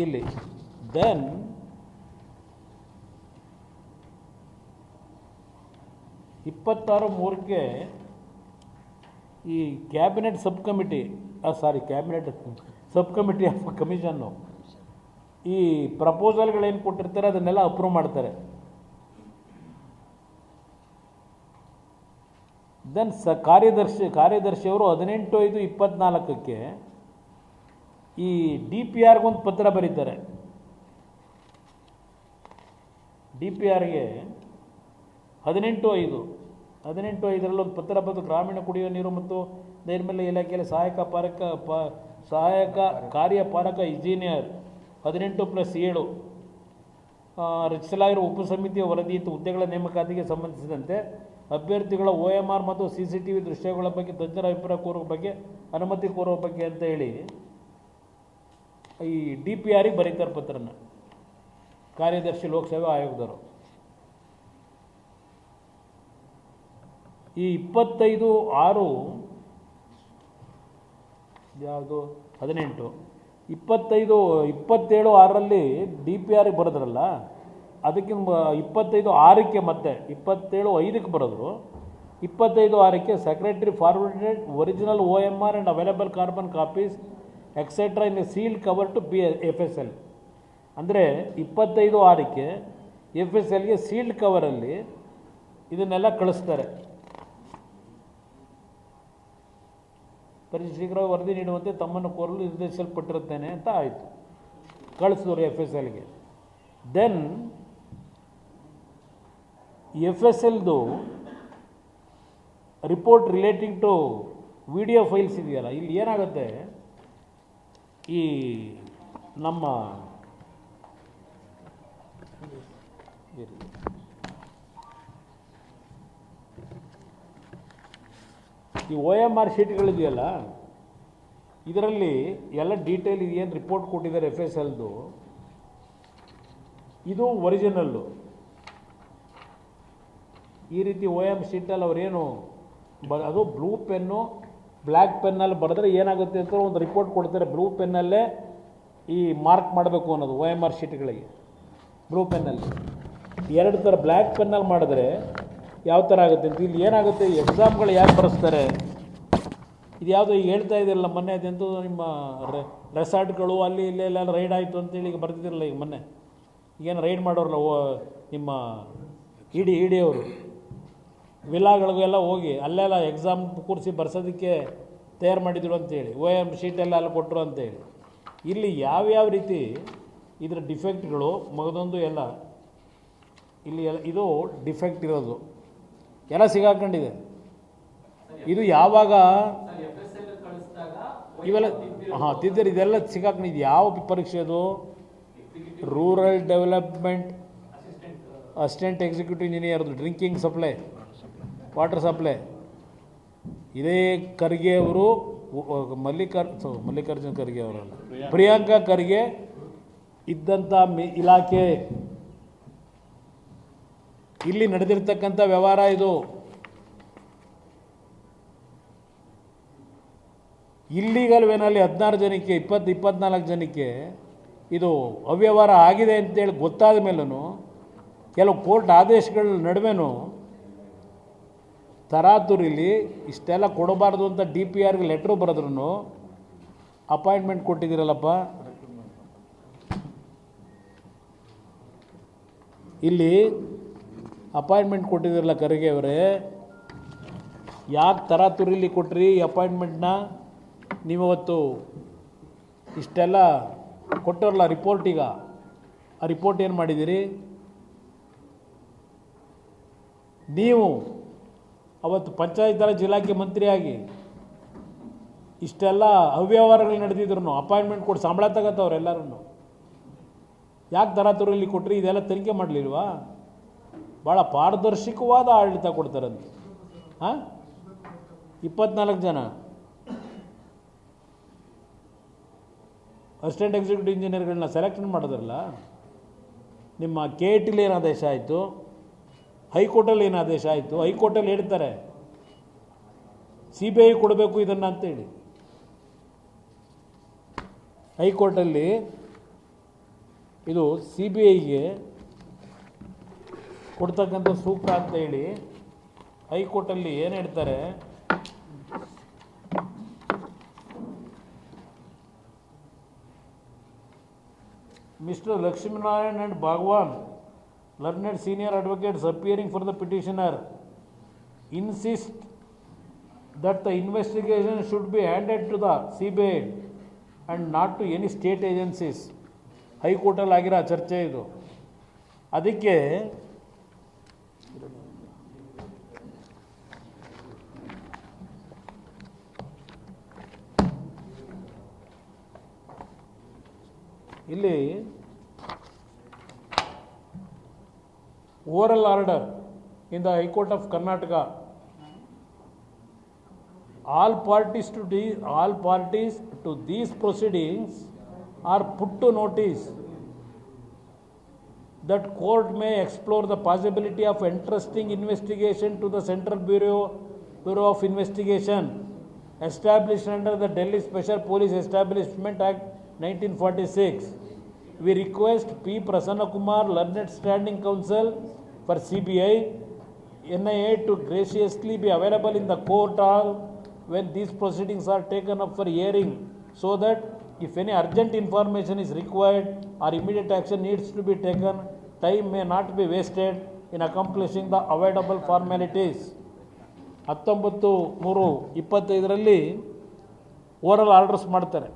ಇಲ್ಲಿ ದೆನ್ ಇಪ್ಪತ್ತಾರು ಮೂರಕ್ಕೆ ಈ cabinet sub committee cabinet sub committee of commission ಈ ಪ್ರಪೋಸಲ್ಗಳೇನು ಕೊಟ್ಟಿರ್ತಾರೆ ಅದನ್ನೆಲ್ಲ ಅಪ್ರೂವ್ ಮಾಡ್ತಾರೆ. ದೆನ್ ಕಾರ್ಯದರ್ಶಿಯವರು 18/5/24ಕ್ಕೆ ಈ DPRಗೆ ಒಂದು ಪತ್ರ ಬರೀತಾರೆ. DPRಗೆ 18/5 ಒಂದು ಪತ್ರ ಬರೆದು ಗ್ರಾಮೀಣ ಕುಡಿಯುವ ನೀರು ಮತ್ತು ನೈರ್ಮಲ್ಯ ಇಲಾಖೆಯಲ್ಲಿ ಸಹಾಯಕ ಕಾರ್ಯಪಾಲಕ ಇಂಜಿನಿಯರ್ 18+7 ರಚಿಸಲಾಗಿರುವ ಉಪಸಮಿತಿಯ ವರದಿ ಇತ್ತು. ಹುದ್ದೆಗಳ ನೇಮಕಾತಿಗೆ ಸಂಬಂಧಿಸಿದಂತೆ ಅಭ್ಯರ್ಥಿಗಳ OMR ಮತ್ತು CCTV ದೃಶ್ಯಗಳ ಬಗ್ಗೆ ತಜ್ಞರ ಅಭಿಪ್ರಾಯ ಕೋರುವ ಬಗ್ಗೆ ಅನುಮತಿ ಕೋರುವ ಬಗ್ಗೆ ಅಂತ ಹೇಳಿ ಈ DPRಗೆ ಬರೀತಾರೆ ಪತ್ರನ ಕಾರ್ಯದರ್ಶಿ ಲೋಕಸೇವಾ ಆಯೋಗದವರು. ಈ 25/6 ಯಾವುದು 18 27/6ರಲ್ಲಿ DPRಗೆ ಬರೆದ್ರಲ್ಲ, ಅದಕ್ಕೆ 25/6ಕ್ಕೆ ಮತ್ತೆ 27/5ಕ್ಕೆ ಬರೆದ್ರು. 25/6ಕ್ಕೆ secretary forwarded original OMR and available carbon copies etcetera in a sealed cover to FSL. ಅಂದರೆ 25/6ಕ್ಕೆ FSLಗೆ ಸೀಲ್ಡ್ ಕವರಲ್ಲಿ ಇದನ್ನೆಲ್ಲ ಕಳಿಸ್ತಾರೆ. ಶೀಘ್ರ ವರದಿ ನೀಡುವಂತೆ ತಮ್ಮನ್ನು ಕೋರಲು ನಿರ್ದೇಶಿಸಲ್ಪಟ್ಟಿರುತ್ತೇನೆ ಅಂತ ಆಯಿತು, ಕಳಿಸಿದ್ರು FSLಗೆ. ದೆನ್ FSLದು report relating to video files ಇದೆಯಲ್ಲ, ಇಲ್ಲಿ ಏನಾಗುತ್ತೆ, ಈ ನಮ್ಮ ಈ OMR ಶೀಟ್ಗಳಿದೆಯಲ್ಲ, ಇದರಲ್ಲಿ ಎಲ್ಲ ಡೀಟೇಲ್ ಏನು ರಿಪೋರ್ಟ್ ಕೊಟ್ಟಿದ್ದಾರೆ FSLದು, ಇದು ಒರಿಜಿನಲ್ಲು. ಈ ರೀತಿ OM ಶೀಟಲ್ಲಿ ಅವರೇನು ಅದು ಬ್ಲೂ ಪೆನ್ನು ಬ್ಲ್ಯಾಕ್ ಪೆನ್ನಲ್ಲಿ ಬರೆದ್ರೆ ಏನಾಗುತ್ತೆ ಅಂತ ಒಂದು ರಿಪೋರ್ಟ್ ಕೊಡ್ತಾರೆ. ಬ್ಲೂ ಪೆನ್ನಲ್ಲೇ ಈ ಮಾರ್ಕ್ ಮಾಡಬೇಕು ಅನ್ನೋದು OMR ಶೀಟ್ಗಳಿಗೆ. ಬ್ಲೂ ಪೆನ್ನಲ್ಲಿ 2 ಥರ ಬ್ಲ್ಯಾಕ್ ಪೆನ್ನಲ್ಲಿ ಮಾಡಿದ್ರೆ ಯಾವ ಥರ ಆಗುತ್ತೆ ಅಂತ. ಇಲ್ಲಿ ಏನಾಗುತ್ತೆ, ಎಕ್ಸಾಮ್ಗಳು ಯಾಕೆ ಬರೆಸ್ತಾರೆ, ಇದು ಯಾವುದೋ ಈಗ ಹೇಳ್ತಾ ಇದ್ದಿರಲ್ಲ ಮೊನ್ನೆ, ಅದೆಂತೂ ನಿಮ್ಮ ರೆಸಾರ್ಟ್ಗಳು ಅಲ್ಲಿ ಇಲ್ಲೆಲ್ಲ ರೈಡ್ ಆಯಿತು ಅಂತೇಳಿ ಈಗ ಬರ್ತಿದ್ದಿರಲ್ಲ. ಈಗ ಮೊನ್ನೆ ಈಗೇನು ರೈಡ್ ಮಾಡೋರಲ್ಲ ನಿಮ್ಮ ಇಡಿ ಅವರು ವಿಲಾಗಳಿಗೆಲ್ಲ ಹೋಗಿ ಅಲ್ಲೆಲ್ಲ ಎಕ್ಸಾಮ್ ಕೂರಿಸಿ ಬರ್ಸೋದಕ್ಕೆ ತಯಾರು ಮಾಡಿದ್ರು ಅಂತೇಳಿ OM ಶೀಟೆಲ್ಲ ಅಲ್ಲಿ ಕೊಟ್ಟರು ಅಂತೇಳಿ. ಇಲ್ಲಿ ಯಾವ್ಯಾವ ರೀತಿ ಇದರ ಡಿಫೆಕ್ಟ್ಗಳು ಮಗದೊಂದು ಎಲ್ಲ ಇಲ್ಲಿ ಇದು ಡಿಫೆಕ್ಟ್ ಇರೋದು ಎಲ್ಲ ಸಿಗಾಕೊಂಡಿದೆ. ಇದು ಯಾವಾಗ ಇವೆಲ್ಲ ತಿದ್ದರೆ ಇದೆಲ್ಲ ಸಿಗಾಕೊಂಡಿದೆ. ಯಾವ ಪರೀಕ್ಷೆ ಅದು? ರೂರಲ್ ಡೆವಲಪ್ಮೆಂಟ್ ಅಸಿಸ್ಟೆಂಟ್ ಎಕ್ಸಿಕ್ಯೂಟಿವ್ ಇಂಜಿನಿಯರ್ದು ಡ್ರಿಂಕಿಂಗ್ ಸಪ್ಲೈ, ವಾಟರ್ ಸಪ್ಲೈ. ಇದೇ ಖರ್ಗೆ ಅವರು ಮಲ್ಲಿಕಾರ್ಜುನ ಖರ್ಗೆ ಅವರಲ್ಲ, ಪ್ರಿಯಾಂಕಾ ಖರ್ಗೆ ಇದ್ದಂಥ ಇಲಾಖೆ. ಇಲ್ಲಿ ನಡೆದಿರ್ತಕ್ಕಂಥ ವ್ಯವಹಾರ ಇದು. ಇಲ್ಲೀಗಲ್ ವೇನಲ್ಲಿ 16 ಜನಕ್ಕೆ 24 ಜನಕ್ಕೆ ಇದು ಅವ್ಯವಹಾರ ಆಗಿದೆ ಅಂತೇಳಿ ಗೊತ್ತಾದ ಮೇಲೂ ಕೆಲವು ಕೋರ್ಟ್ ಆದೇಶಗಳ ನಡುವೆನೂ ತರಾತುರಿಲಿ ಇಷ್ಟೆಲ್ಲ ಕೊಡಬಾರ್ದು ಅಂತ DPRಗೆ ಲೆಟ್ರು ಬರೆದ್ರೂ ಅಪಾಯಿಂಟ್ಮೆಂಟ್ ಕೊಟ್ಟಿದ್ದೀರಲ್ಲಪ್ಪ. ಇಲ್ಲಿ ಅಪಾಯಿಂಟ್ಮೆಂಟ್ ಕೊಟ್ಟಿದ್ದೀರಲ್ಲ ಖರ್ಗೆ ಅವರೇ, ಯಾಕೆ ತರಾತುರಿಲಿ ಕೊಟ್ರಿ ಈ ಅಪಾಯಿಂಟ್ಮೆಂಟ್ನ? ನೀವತ್ತು ಇಷ್ಟೆಲ್ಲ ಕೊಟ್ಟರಲ್ಲ ರಿಪೋರ್ಟ್, ಈಗ ಆ ರಿಪೋರ್ಟ್ ಏನು ಮಾಡಿದ್ದೀರಿ? ನೀವು ಅವತ್ತು ಪಂಚಾಯತ್ ರಾಜ್ ಇಲಾಖೆ ಮಂತ್ರಿಯಾಗಿ ಇಷ್ಟೆಲ್ಲ ಅವ್ಯವಹಾರಗಳು ನಡೆದಿದ್ರು ಅಪಾಯಿಂಟ್ಮೆಂಟ್ ಕೊಟ್ಟು ಸಂಬಳ ತಗೋತವ್ರು ಎಲ್ಲರೂ. ಯಾಕೆ ತರಾತುರಿಲಿ ಕೊಟ್ರಿ? ಇದೆಲ್ಲ ತನಿಖೆ ಮಾಡಲಿಲ್ವಾ? ಭಾಳ ಪಾರದರ್ಶಕವಾದ ಆಡಳಿತ ಕೊಡ್ತಾರಂತೆ. 24 ಜನ ಅಸಿಸ್ಟೆಂಟ್ ಎಕ್ಸಿಕ್ಯೂಟಿವ್ ಇಂಜಿನಿಯರ್ಗಳನ್ನ ಸೆಲೆಕ್ಷನ್ ಮಾಡಿದ್ರಲ್ಲ, ನಿಮ್ಮ KITಲಿ ಏನು ಆದೇಶ ಆಯಿತು, ಹೈಕೋರ್ಟಲ್ಲಿ ಏನು ಆದೇಶ ಆಯಿತು? ಹೈಕೋರ್ಟಲ್ಲಿ ಹೇಳ್ತಾರೆ CBI ಕೊಡಬೇಕು ಇದನ್ನು ಅಂತೇಳಿ. ಹೈಕೋರ್ಟಲ್ಲಿ ಇದು ಸಿ ಬಿ ಐಗೆ ಕೊಡ್ತಕ್ಕಂಥ ಸೂಕ್ತ ಅಂತ ಹೇಳಿ ಹೈಕೋರ್ಟಲ್ಲಿ ಏನು ಹೇಳ್ತಾರೆ, Mr. Lakshminarayan and Bhagwan, learned senior advocates appearing for the petitioner, insist that the investigation should be handed to the CBI and not to any state agencies. ಹೈಕೋರ್ಟಲ್ಲಿ ಆಗಿರೋ ಚರ್ಚೆ ಇದು. ಅದಕ್ಕೆ ಇಲ್ಲಿ oral order in the high court of Karnataka, all parties to these proceedings are put to notice that court may explore the possibility of entrusting investigation to the Central Bureau of Investigation established under the Delhi Special Police Establishment Act 1946. We request P. Prasanna Kumar, learned standing counsel for CBI, NIA, to graciously be available in the court hall when these proceedings are taken up for hearing, so that if any urgent information is required or immediate action needs to be taken, time may not be wasted in accomplishing the avoidable formalities. 19/3/25 oral orders ಮಾಡ್ತಾರೆ.